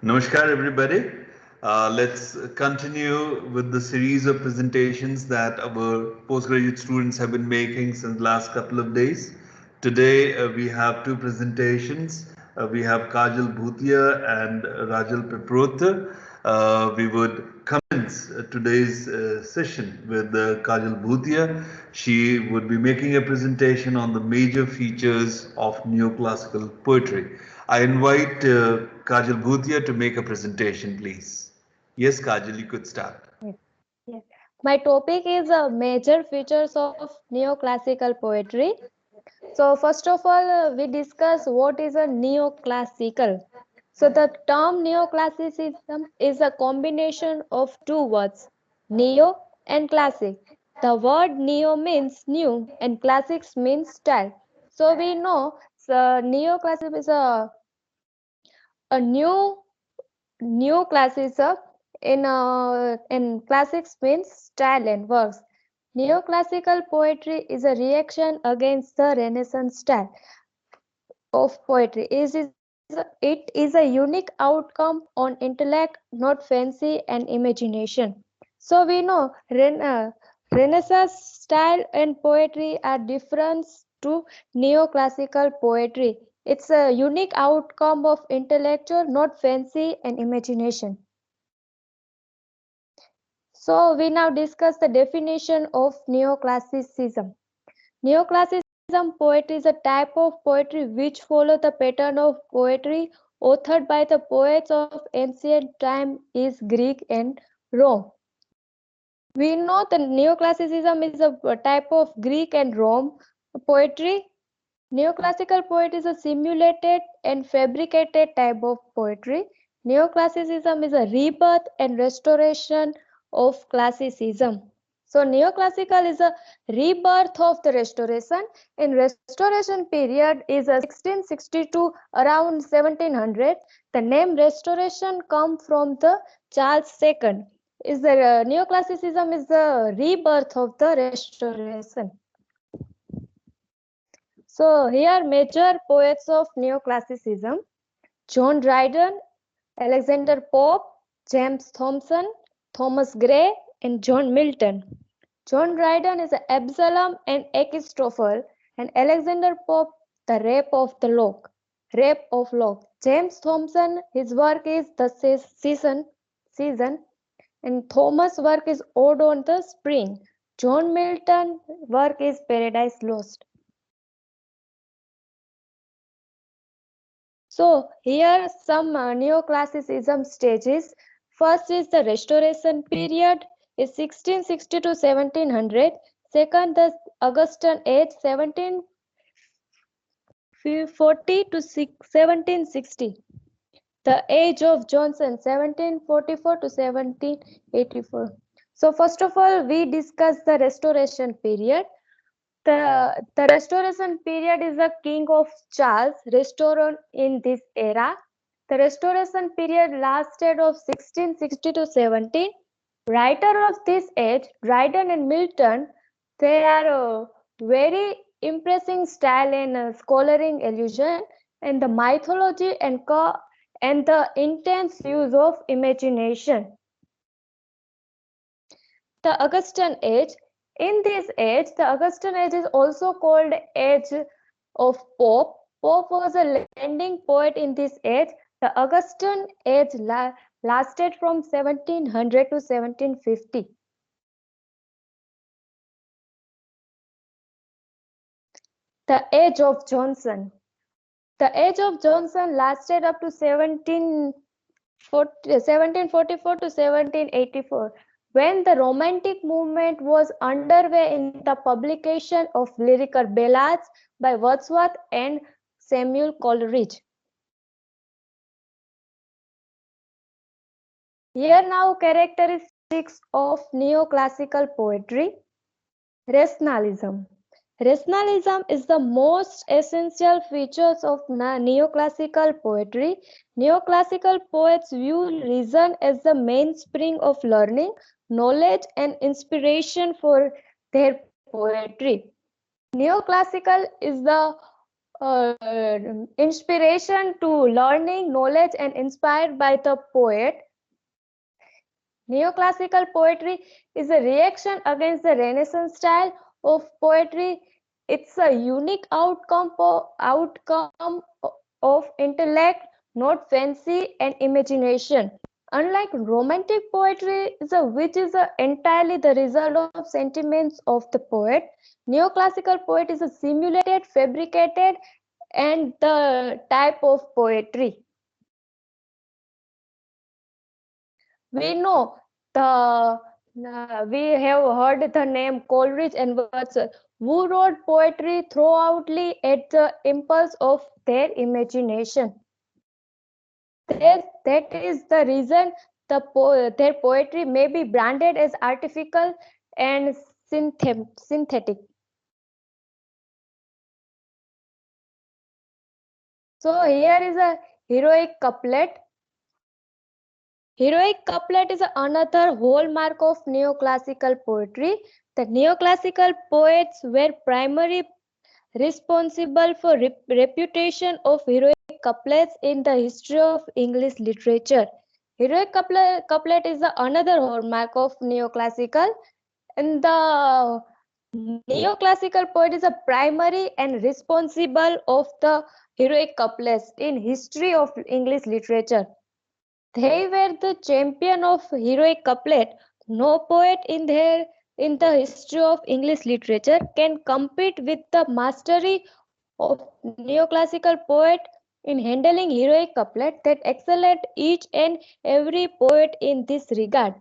Namaskar, everybody. Let's continue with the series of presentations that our postgraduate students have been making since the last couple of days. Today, we have two presentations. We have Kajal Bhutia and Rajal Piprotha. We would commence today's session with Kajal Bhutia. She would be making a presentation on the major features of neoclassical poetry. I invite Kajal Bhutia to make a presentation, please. Yes, Kajal, you could start. Yes, yes. My topic is major features of neoclassical poetry. So first of all, we discuss what is a neoclassical. So the term neoclassicism is a combination of two words, neo and classic. The word neo means new and classics means style. So we know neoclassicism is a new classicism in classics means style and works. Neoclassical poetry is a reaction against the Renaissance style of poetry. It is a unique outcome on intellect, not fancy and imagination. So we know Renaissance style and poetry are different to neoclassical poetry. It's a unique outcome of intellectual, not fancy and imagination. So we now discuss the definition of neoclassicism. Neoclassicism poetry is a type of poetry which follows the pattern of poetry authored by the poets of ancient time is Greek and Rome. We know that neoclassicism is a type of Greek and Rome poetry. Neoclassical poetry is a simulated and fabricated type of poetry. Neoclassicism is a rebirth and restoration of classicism. So neoclassical is a rebirth of the restoration. In restoration period is a 1662 around 1700. The name restoration come from the Charles II. Is the neoclassicism is the rebirth of the restoration. So here major poets of neoclassicism: John Dryden, Alexander Pope, James Thomson, Thomas Gray, and John Milton. John Dryden is Absalom and Achitophel, and Alexander Pope, the Rape of Locke. James Thomson, his work is the season, and Thomas' work is Ode on the Spring. John Milton' work is Paradise Lost. So here some neoclassicism stages. First is the Restoration period is 1660 to 1700. Second, the Augustan age 1740 to 1760. The age of Johnson 1744 to 1784. So first of all, we discuss the Restoration period. The Restoration period is the king of Charles restored in this era. The Restoration period lasted of 1660 to 17. Writer of this age, Dryden and Milton, they are very impressive style and scholaring illusion and the mythology and the intense use of imagination. The Augustan age. In this age, the Augustan age is also called age of Pope. Pope was a landing poet in this age. The Augustan age lasted from 1700 to 1750. The age of Johnson. The age of Johnson lasted up to 1744 to 1784. When the Romantic movement was underway in the publication of lyrical ballads by Wordsworth and Samuel Coleridge. Here now characteristics of neoclassical poetry. Rationalism. Rationalism is the most essential features of neoclassical poetry. Neoclassical poets view reason as the mainspring of learning, knowledge, and inspiration for their poetry. Neoclassical is the inspiration to learning, knowledge, and inspired by the poet. Neoclassical poetry is a reaction against the Renaissance style of poetry. It's a unique outcome of intellect, not fancy and imagination. Unlike romantic poetry, which is entirely the result of sentiments of the poet, neoclassical poet is a simulated, fabricated, and the type of poetry. We know we have heard the name Coleridge and Wordsworth, who wrote poetry throughoutly at the impulse of their imagination. That is the reason their poetry may be branded as artificial and synthetic. So here is a heroic couplet. Heroic couplet is another hallmark of neoclassical poetry. The neoclassical poets were primarily responsible for reputation of heroic couplets in the history of English literature. Heroic couplet is another hallmark of neoclassical, and the neoclassical poet is a primary and responsible of the heroic couplets in history of English literature. They were the champion of heroic couplet. No poet in the history of English literature can compete with the mastery of neoclassical poet in handling heroic couplet that excel at each and every poet in this regard.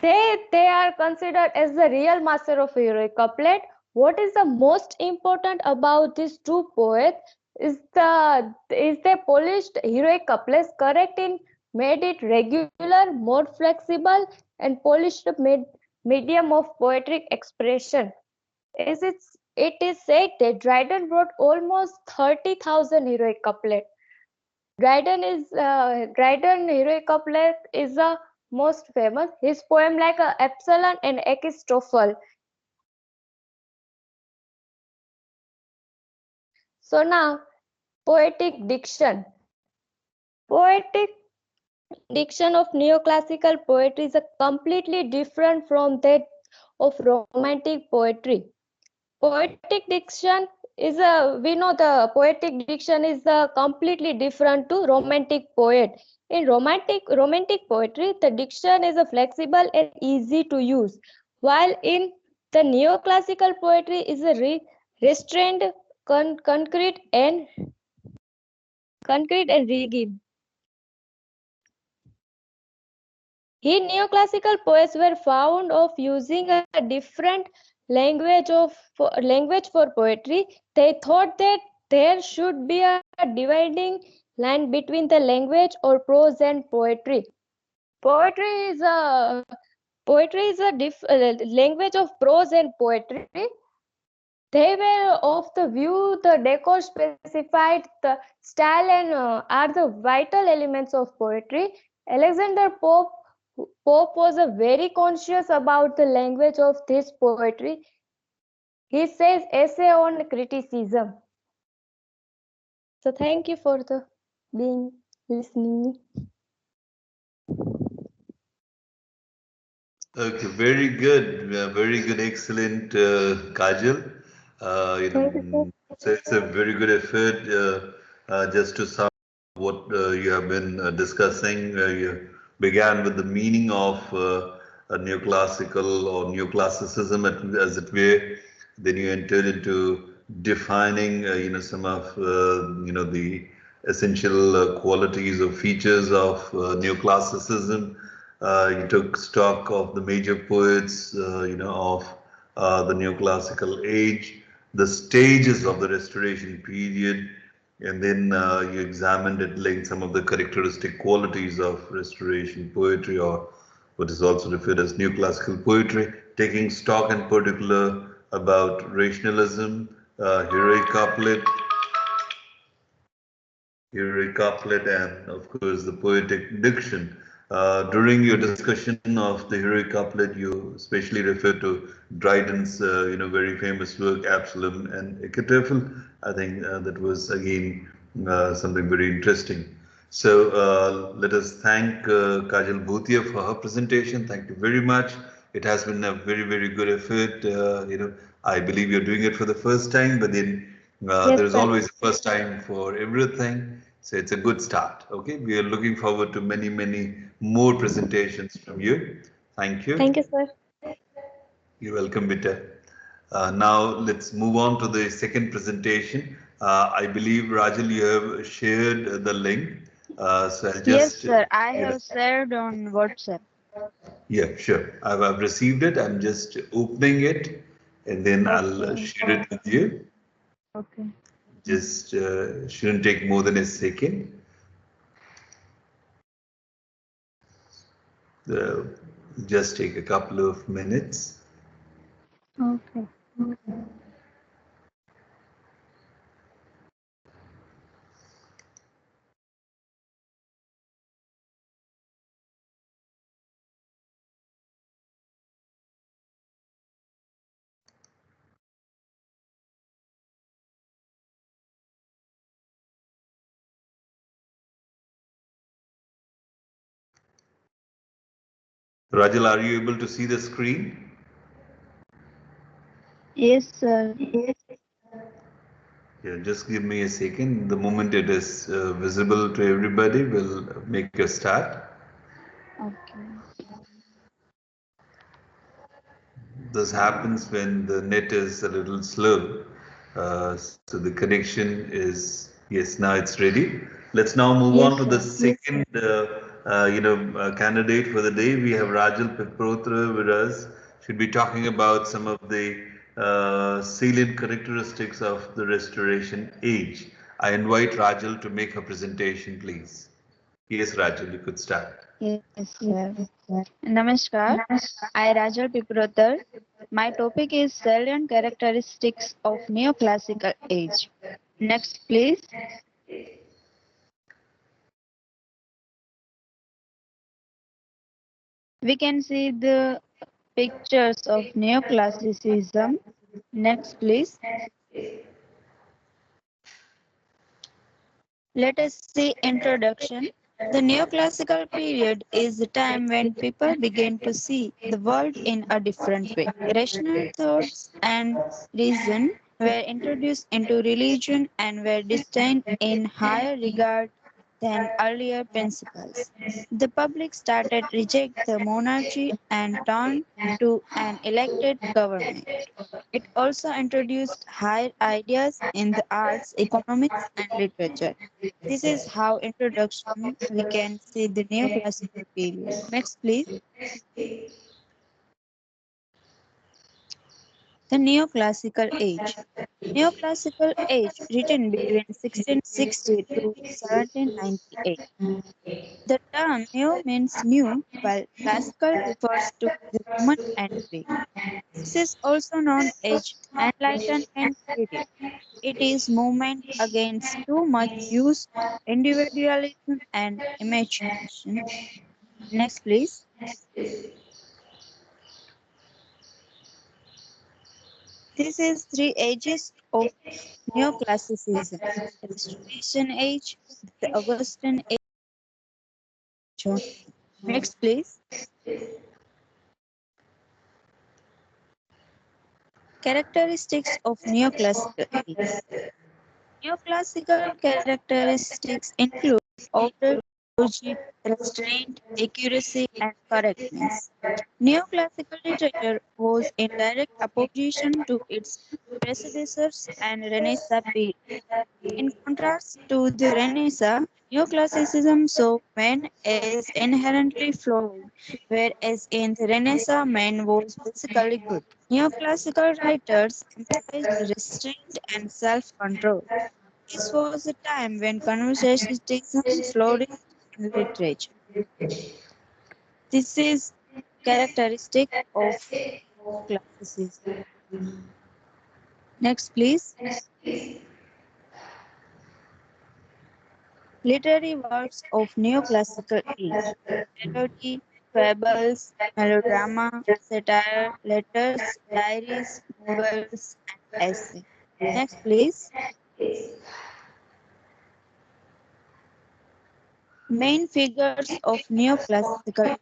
They are considered as the real master of heroic couplet. What is the most important about these two poets is they polished heroic couplets correct in made it regular, more flexible, and polished medium of poetic expression. It is said that Dryden wrote almost 30,000 heroic couplets. Dryden heroic couplet is the most famous. His poem like Absalom and Achitophel. So now, poetic diction. Poetic diction of neoclassical poetry is a completely different from that of romantic poetry. Poetic diction is we know the poetic diction is completely different to romantic poet. In romantic poetry, the diction is flexible and easy to use, while in the neoclassical poetry is a restrained, concrete and rigid. In neoclassical poets were found of using a different language for poetry. They thought that there should be a dividing line between the language or prose and poetry. Poetry is a language of prose and poetry. They were of the view the decor specified the style and are the vital elements of poetry. Alexander Pope was very conscious about the language of this poetry. He says essay on criticism. So thank you for the being listening. Okay, very good, excellent, Kajal. So it's a very good effort. Just to sum up what you have been discussing, you began with the meaning of neoclassical or neoclassicism, as it were. Then you entered into defining, some of the essential qualities or features of neoclassicism. You took stock of the major poets, of the neoclassical age, the stages of the restoration period, and then you examined at length some of the characteristic qualities of restoration poetry, or what is also referred as neoclassical poetry, taking stock in particular about rationalism, heroic couplet, and of course the poetic diction. During your discussion of the heroic couplet, you especially referred to Dryden's, very famous work, Absalom and Achitophel. I think that was again something very interesting. So let us thank Kajal Bhutia for her presentation. Thank you very much. It has been a very, very good effort. I believe you're doing it for the first time, but then Yes, there is sir. always a first time for everything. So it's a good start. Okay, we are looking forward to many, many more presentations from you. Thank Thank you. you, sir. You're welcome, Vita. Now let's move on to the second presentation. I believe Rajal, you have shared the link. So I'll Yes, just, sir. I you know, have shared on WhatsApp. yeah, sure. I've received it. I'm just opening it and then I'll Okay. share it with you. Okay. Just shouldn't take more than a second. Uh, just take a couple of minutes. Okay. Rajal, are you able to see the screen? Yes, sir. Yeah, just give me a second. The moment it is visible to everybody, we'll make a start. Okay. This happens when the net is a little slow. So the connection is, yes, now it's ready. Let's now move on Yes, to the sir. second, candidate for the day. We have Rajal Piprotra with us. Should be talking about some of the salient characteristics of the Restoration age. I invite Rajal to make a presentation, please. Yes, Rajal, you could start. Yes, sir. Namaskar. I Rajal Piprotar. My topic is salient characteristics of neoclassical age. Next, please. We can see the pictures of neoclassicism. Next, please. Let us see introduction. The neoclassical period is the time when people began to see the world in a different way. Rational thoughts and reason were introduced into religion and were destined in higher regard than earlier principles. The public started reject the monarchy and turned to an elected government. It also introduced higher ideas in the arts, economics, and literature. This is how introduction we can see the neoclassical period. Next, please. The neoclassical age. Neoclassical age written between 1660 to 1798. The term neo means new, while classical refers to the human entry. This is also known as Enlightenment period. It is movement against too much use, individualism, and imagination. Next, please. This is three ages of neoclassicism: Restoration Age, the Augustan Age, John. Next, please. Characteristics of neoclassical age. Neoclassical characteristics include order, rigid, restraint, accuracy, and correctness. Neoclassical literature was in direct opposition to its predecessors and Renaissance period. In contrast to the Renaissance, Neoclassicism saw man as inherently flawed, whereas in the Renaissance man was basically good. Neoclassical writers emphasized restraint and self-control. This was a time when conversationalism flourished in literature. This is characteristic of neoclassicism. Next, please. Literary works of neoclassical age: melody, fables, melodrama, satire, letters, diaries, novels, and essays. Next, please. Main figures of neoclassical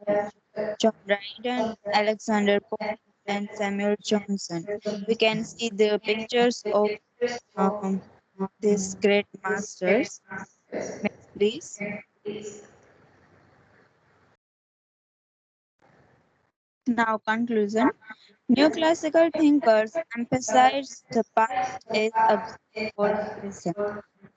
John Dryden, Alexander Pope, and Samuel Johnson. We can see the pictures of um, these great masters. Next, please. Now, conclusion. Neoclassical thinkers emphasize the past as a base for the present.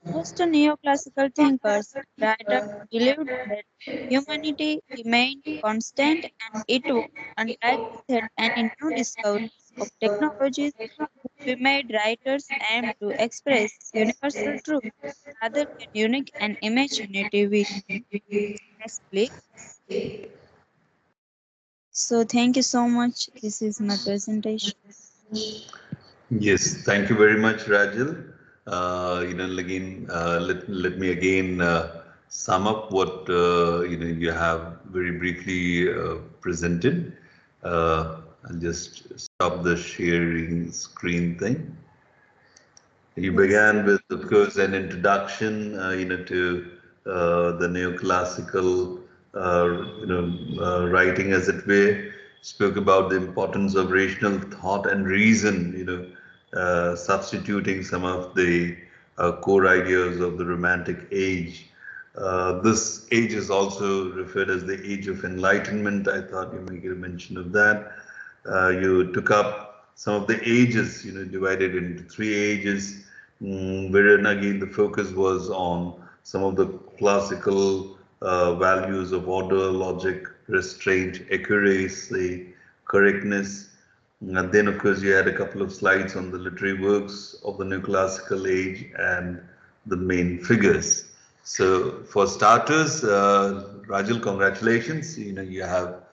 Most neoclassical thinkers and writers believed that humanity remained constant and it was unlikely that any new discoveries of technologies would be made. Writers aimed to express universal truth rather than unique and imaginative. Next, please. So, thank you so much. This is my presentation. Yes, thank you very much, Rajal. Again, let me again sum up what you have very briefly presented. I'll just stop the sharing screen thing. You Yes. began with, of course, an introduction, to the neoclassical, writing, as it were. Spoke about the importance of rational thought and reason, substituting some of the core ideas of the Romantic age. This age is also referred as the Age of Enlightenment. I thought you might get a mention of that. You took up some of the ages, divided into three ages, wherein again the focus was on some of the classical values of order, logic, restraint, accuracy, correctness. And then, of course, you had a couple of slides on the literary works of the neoclassical age and the main figures. So, for starters, Rajal, congratulations. You have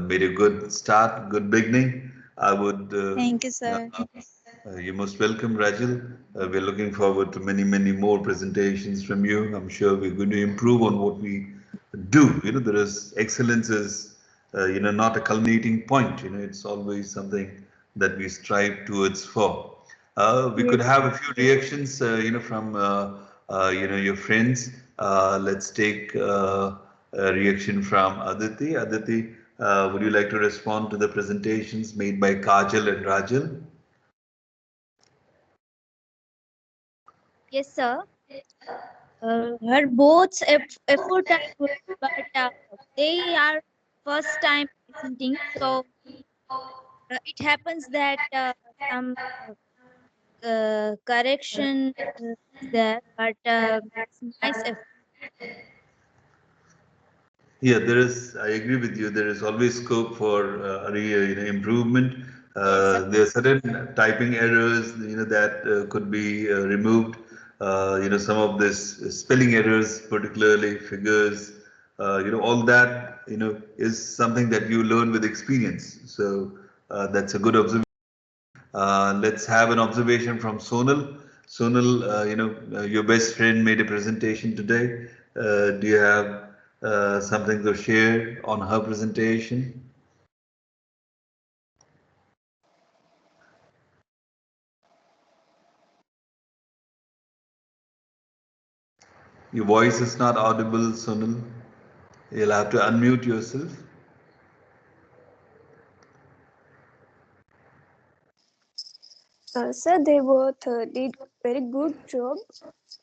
made a good start, good beginning. I would Thank you, sir. you're most welcome, Rajal. We're looking forward to many, many more presentations from you. I'm sure we're going to improve on what we do. There is excellence is, not a culminating point. It's always something that we strive towards for. We could Yes. have a few reactions, from, your friends. Let's take a reaction from Aditi. Aditi, would you like to respond to the presentations made by Kajal and Rajal? Yes, sir. Her both effort are good, but they are first time presenting, so it happens that some correction is there, but it's nice effort. Yeah, there is. I agree with you. There is always scope for improvement. Yes, of There are certain typing errors, that could be removed. Some of this spelling errors, particularly figures, all that, is something that you learn with experience. So that's a good observation. Let's have an observation from Sonal. Sonal, your best friend made a presentation today. Do you have something to share on her presentation? Your voice is not audible, Sonal. You'll have to unmute yourself. Sir, they both did very good job.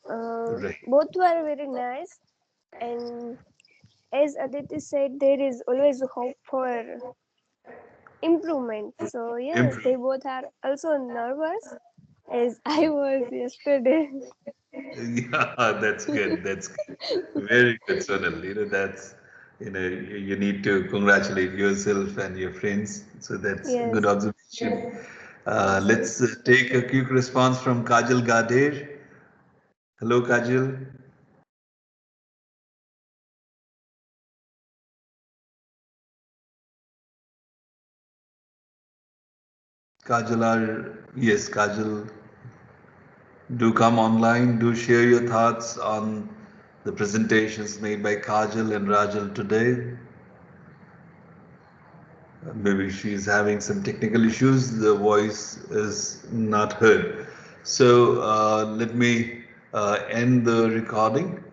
Right. Both were very nice, and as Aditi said, there is always hope for improvement. So yes, they Improve. both are also nervous, as I was yesterday. Yeah, that's good. That's good. Very good, Sonal. That's, you need to congratulate yourself and your friends. So that's a good Yes. observation. Yes, sir. Let's take a quick response from Kajal Gader. Hello, Kajal. Yes, Kajal, do come online. Do share your thoughts on the presentations made by Kajal and Rajal today. Maybe she's having some technical issues. The voice is not heard. So let me end the recording.